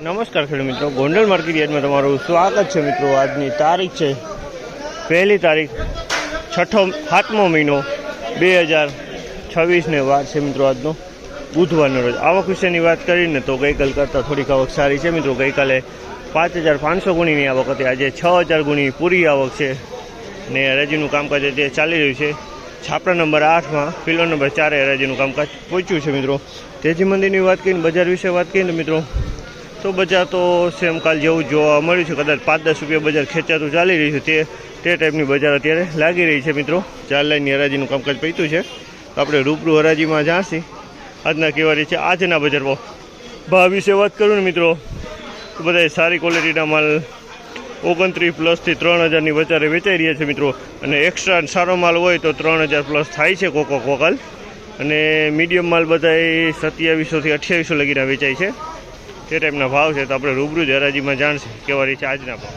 નમસ્કાર ખેડૂત મિત્રો, ગોંડલ માર્કેટ યાર્ડમાં તમારું સ્વાગત છે મિત્રો। આજની તારીખ છે 1 તારીખ 7મો મહિનો 2026 ને વાર છે મિત્રો આજનો બુધવારનો રોજ। આવક વિશેની વાત કરીને તો ગઈકાલ કરતાં થોડીક આવક સારી છે મિત્રો। ગઈકાલે 5500 ગુણીની આવક હતી, આજે 6000 ગુણી પૂરી આવક છે ને હરાજીનું કામકાજ આજે ચાલી રહ્યું છે। છાપરા નંબર 8માં પિલર નંબર 4 હરાજીનું કામકાજ પહોંચ્યું છે મિત્રો। તેજી મંદિરની વાત કરીને બજાર વિશે વાત કરીને મિત્રો તો બજાર તો સેમ કાલ જેવું જોવા મળ્યું છે। કદાચ 5-10 રૂપિયા બજાર ખેંચાતું ચાલી રહ્યું છે, તે ટાઈપની બજાર અત્યારે લાગી રહી છે મિત્રો। 4 લાઈનની હરાજીનું કામકાજ પહોંચ્યું છે તો આપણે રૂબરૂ હરાજીમાં જાણશી આજના કેવા રહી છે। આજના બજાર ભાવ વિશે વાત કરું ને મિત્રો તો બધા સારી ક્વોલિટીના માલ 29+ 3000ની બજારે વેચાઈ રહ્યા છે મિત્રો। અને એક્સ્ટ્રા સારો માલ હોય તો 3000+ થાય છે કોકલ, અને મીડિયમ માલ બધા 2700થી 2800 લગીના વેચાય છે। તે ટાઈપના ભાવ છે તો આપણે રૂબરૂ જ હરાજીમાં જાણશે કેવા રહી છે આજના ભાવ।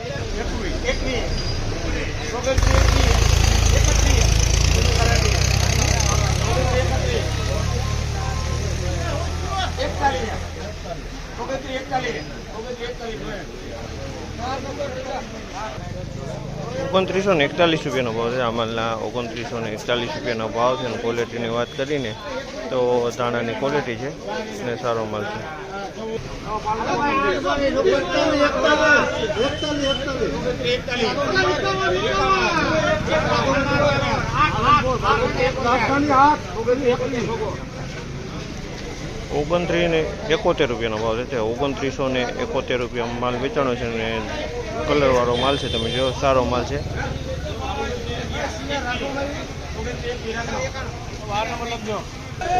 ₹2941 ભાવ છે આમાંના। ₹2941 ભાવ છે અને ક્વોલિટીની વાત કરીને તો દાણાની ક્વોલિટી છે અને સારો માલ છે। ₹2971 ભાવ છે। ₹2971 માલ વેચાણો છે અને કલરવાળો માલ છે, તમે જો સારો માલ છે।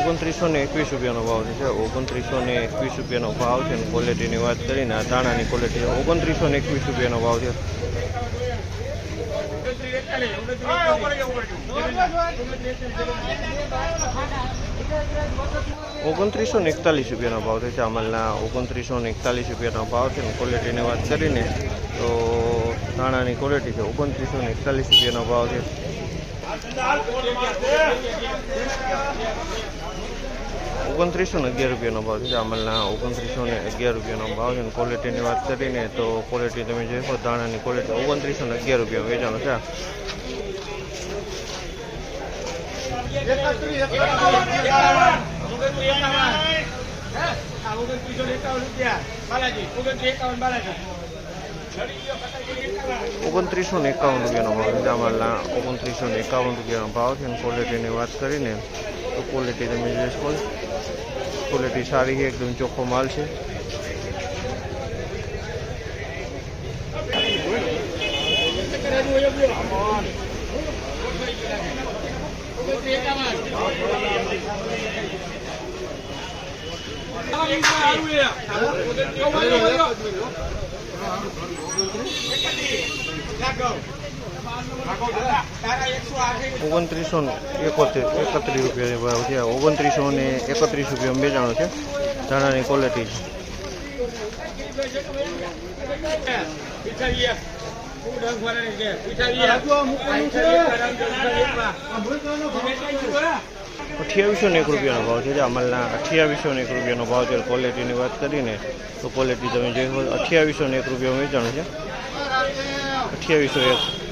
₹2921 ભાવ છે। ₹2921 ભાવ છે અને ક્વોલિટીની વાત કરીને આ દાણાની ક્વોલિટી છે। ₹2921 ભાવ છે। ₹2941 ભાવ છે ચામલના। ₹2941 ભાવ છે અને ક્વોલિટીની વાત કરીને તો દાણાની ક્વોલિટી છે। ₹2941 ભાવ છે। ₹2911 ભાવ છે ચામલના। ₹2911 ભાવ છે અને ક્વોલિટીની વાત કરીને તો ક્વોલિટી તમે જોશો દાણાની ક્વોલિટી। ₹2911 વેચાણો છે। ₹2951 ભાવ છે ચામલના। ₹2951 ભાવ છે અને ક્વોલિટીની વાત કરીને તો ક્વોલિટી તમે જોશો ક્વોલિટી સારી છે, એકદમ ચોખ્ખો માલ છે। ₹2931 ભાવ છે। ₹2931 વેચાણો છે, ધાણાની ક્વોલિટી છે। ₹2801 ભાવ છે અમલના। ₹2801 ભાવ છે। ક્વોલિટીની વાત કરીને તો ક્વોલિટી તમે જોઈ ₹2801 વેચાણું છે। 2801